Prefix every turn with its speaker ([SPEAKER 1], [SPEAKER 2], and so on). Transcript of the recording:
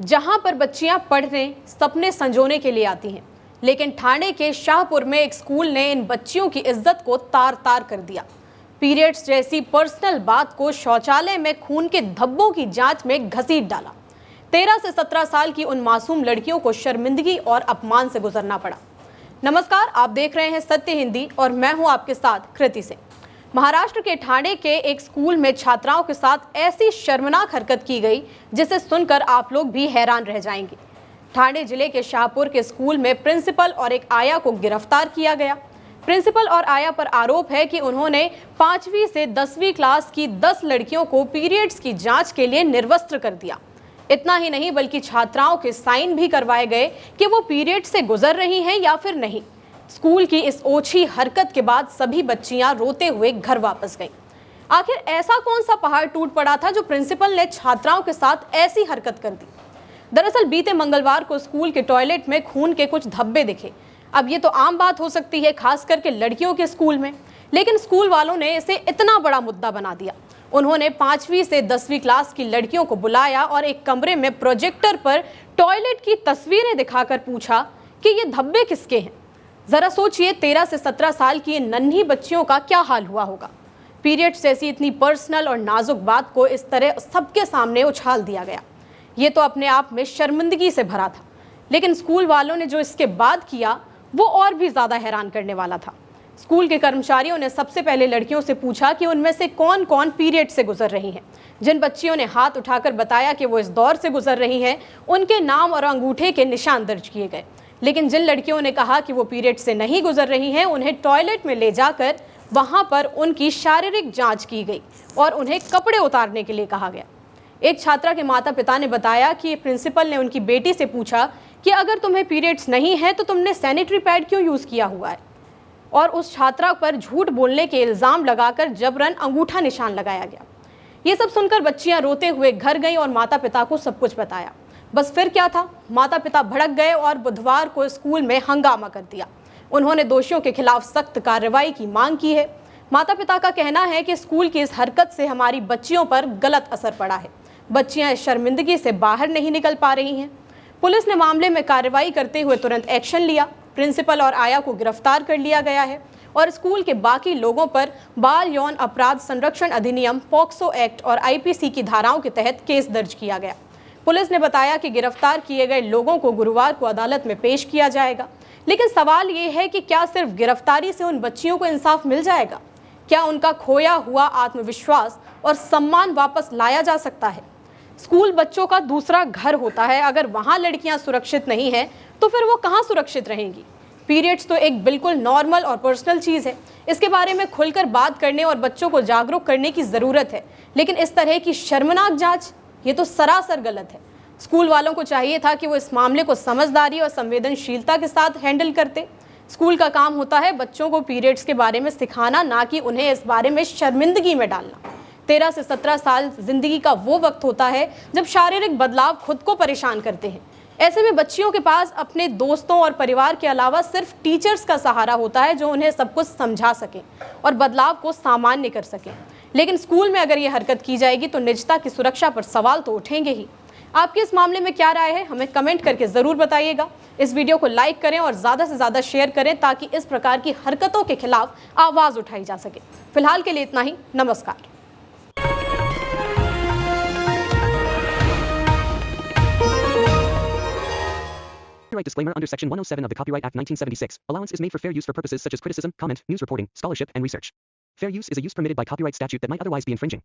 [SPEAKER 1] जहां पर बच्चियां पढ़ने सपने संजोने के लिए आती हैं, लेकिन ठाणे के शाहपुर में एक स्कूल ने इन बच्चियों की इज्जत को तार तार कर दिया। पीरियड्स जैसी पर्सनल बात को शौचालय में खून के धब्बों की जांच में घसीट डाला। 13 से 17 साल की उन मासूम लड़कियों को शर्मिंदगी और अपमान से गुजरना पड़ा। नमस्कार, आप देख रहे हैं सत्य हिंदी और मैं हूं आपके साथ कृति सिंह। महाराष्ट्र के ठाणे के एक स्कूल में छात्राओं के साथ ऐसी शर्मनाक हरकत की गई जिसे सुनकर आप लोग भी हैरान रह जाएंगे। ठाणे जिले के शाहपुर के स्कूल में प्रिंसिपल और एक आया को गिरफ्तार किया गया। प्रिंसिपल और आया पर आरोप है कि उन्होंने 5वीं से 10वीं क्लास की 10 लड़कियों को पीरियड्स की जांच के लिए निर्वस्त्र कर दिया। इतना ही नहीं बल्कि छात्राओं के साइन भी करवाए गए कि वो पीरियड से गुजर रही हैं या फिर नहीं। स्कूल की इस ओछी हरकत के बाद सभी बच्चियां रोते हुए घर वापस गईं। आखिर ऐसा कौन सा पहाड़ टूट पड़ा था जो प्रिंसिपल ने छात्राओं के साथ ऐसी हरकत कर दी? दरअसल बीते मंगलवार को स्कूल के टॉयलेट में खून के कुछ धब्बे दिखे। अब ये तो आम बात हो सकती है, खास करके लड़कियों के स्कूल में, लेकिन स्कूल वालों ने इसे इतना बड़ा मुद्दा बना दिया। उन्होंने 5वीं से 10वीं क्लास की लड़कियों को बुलाया और एक कमरे में प्रोजेक्टर पर टॉयलेट की तस्वीरें दिखाकर पूछा कि ये धब्बे किसके हैं। जरा सोचिए, 13 से 17 साल की इन नन्ही बच्चियों का क्या हाल हुआ होगा। पीरियड्स जैसी इतनी पर्सनल और नाजुक बात को इस तरह सबके सामने उछाल दिया गया। ये तो अपने आप में शर्मिंदगी से भरा था, लेकिन स्कूल वालों ने जो इसके बाद किया वो और भी ज़्यादा हैरान करने वाला था। स्कूल के कर्मचारियों ने सबसे पहले लड़कियों से पूछा कि उनमें से कौन कौन पीरियड से गुजर रही हैं। जिन बच्चियों ने हाथ उठाकर बताया कि वो इस दौर से गुजर रही हैं, उनके नाम और अंगूठे के निशान दर्ज किए गए। लेकिन जिन लड़कियों ने कहा कि वो पीरियड से नहीं गुजर रही हैं, उन्हें टॉयलेट में ले जाकर वहां पर उनकी शारीरिक जांच की गई और उन्हें कपड़े उतारने के लिए कहा गया। एक छात्रा के माता पिता ने बताया कि प्रिंसिपल ने उनकी बेटी से पूछा कि अगर तुम्हें पीरियड्स नहीं है तो तुमने सैनिटरी पैड क्यों यूज़ किया हुआ है, और उस छात्रा पर झूठ बोलने के इल्ज़ाम लगाकर जबरन अंगूठा निशान लगाया गया। ये सब सुनकर बच्चियां रोते हुए घर गईं और माता पिता को सब कुछ बताया। बस फिर क्या था, माता पिता भड़क गए और बुधवार को स्कूल में हंगामा कर दिया। उन्होंने दोषियों के खिलाफ सख्त कार्रवाई की मांग की है। माता पिता का कहना है कि स्कूल की इस हरकत से हमारी बच्चियों पर गलत असर पड़ा है। बच्चियां इस शर्मिंदगी से बाहर नहीं निकल पा रही हैं। पुलिस ने मामले में कार्रवाई करते हुए तुरंत एक्शन लिया। प्रिंसिपल और आया को गिरफ्तार कर लिया गया है और स्कूल के बाकी लोगों पर बाल यौन अपराध संरक्षण अधिनियम, पॉक्सो एक्ट और आईपीसी की धाराओं के तहत केस दर्ज किया गया। पुलिस ने बताया कि गिरफ्तार किए गए लोगों को गुरुवार को अदालत में पेश किया जाएगा। लेकिन सवाल ये है कि क्या सिर्फ गिरफ्तारी से उन बच्चियों को इंसाफ मिल जाएगा? क्या उनका खोया हुआ आत्मविश्वास और सम्मान वापस लाया जा सकता है? स्कूल बच्चों का दूसरा घर होता है। अगर वहाँ लड़कियाँ सुरक्षित नहीं हैं तो फिर वो कहाँ सुरक्षित रहेंगी? पीरियड्स तो एक बिल्कुल नॉर्मल और पर्सनल चीज़ है। इसके बारे में खुलकर बात करने और बच्चों को जागरूक करने की ज़रूरत है, लेकिन इस तरह की शर्मनाक जांच, ये तो सरासर गलत है। स्कूल वालों को चाहिए था कि वो इस मामले को समझदारी और संवेदनशीलता के साथ हैंडल करते। स्कूल का काम होता है बच्चों को पीरियड्स के बारे में सिखाना, ना कि उन्हें इस बारे में शर्मिंदगी में डालना। 13 से 17 साल जिंदगी का वो वक्त होता है जब शारीरिक बदलाव खुद को परेशान करते हैं। ऐसे में बच्चियों के पास अपने दोस्तों और परिवार के अलावा सिर्फ टीचर्स का सहारा होता है, जो उन्हें सब कुछ समझा सकें और बदलाव को सामान्य कर सकें। लेकिन स्कूल में अगर ये हरकत की जाएगी तो निजता की सुरक्षा पर सवाल तो उठेंगे ही। आपकी इस मामले में क्या राय है, हमें कमेंट करके ज़रूर बताइएगा। इस वीडियो को लाइक करें और ज़्यादा से ज़्यादा शेयर करें ताकि इस प्रकार की हरकतों के खिलाफ आवाज़ उठाई जा सके। फिलहाल के लिए इतना ही। नमस्कार।
[SPEAKER 2] Copyright disclaimer under Section 107 of the Copyright Act 1976. Allowance is made for fair use for purposes such as criticism, comment, news reporting, scholarship, and research. Fair use is a use permitted by copyright statute that might otherwise be infringing.